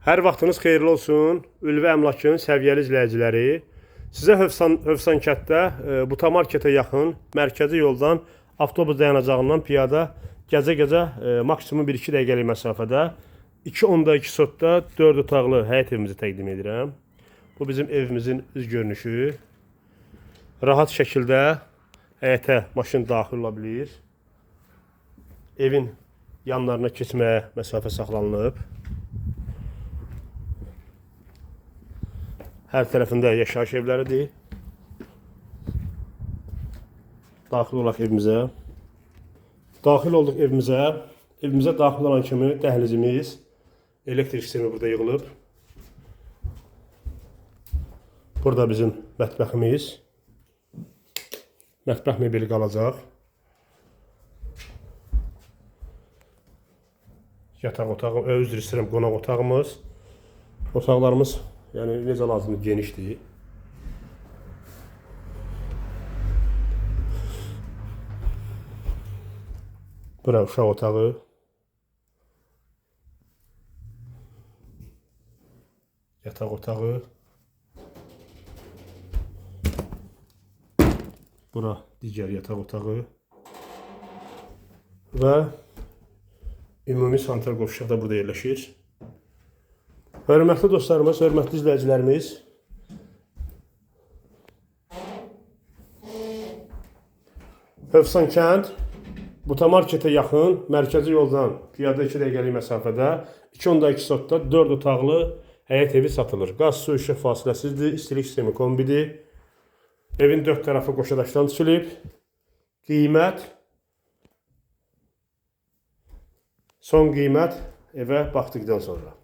Hər vaxtınız xeyirli olsun. Ülvi Əmlakın səviyyəli izləyiciləri. Sizə Hövsan kənddə Buta marketə yaxın mərkəzi yoldan avtobus dayanacağından piyada gecə maksimum 1-2 dəqiqəlik məsafədə 2.2 sotda 4 otaqlı həyət evimizi təqdim edirəm. Bu bizim evimizin üz görünüşü. Rahat şəkildə həyətə maşın daxil ola bilir. Evin yanlarına keçməyə məsafə saxlanılıb. Hər tərəfində yaşayış evləridir. Daxil olaq evimizə. Daxil olduq evimizə. Evimizə daxil olan kimi dəhlizimiz, elektrik sistemi burada yığılıb. Burada bizim mətbəximiz. Mətbəx mebeli qalacaq. Yataq otağı, üzr istəyirəm, qonaq otağımız. Otaqlarımız yəni necə lazımdır, genişdir. Bura uşaq otağı. Yataq otağı. Bura digər yataq otağı. Və ümumi sanitar qovşaq da burada yerləşir. Hörmətli dostlarımız, hörmətli izləyicilərimiz, Hövsan kənd Buta marketə yaxın mərkəzi yoldan piyada 2 dəqiqəlik məsafədə 2.2 sotda 4 otaqlı həyət evi satılır. Qaz, su, işıq fasiləsizdir, istilik sistemi kombidir. Evin 4 tərəfi qoşadaşdan düşülüb. Qiymət, son qiymət evə baxdıqdan sonra.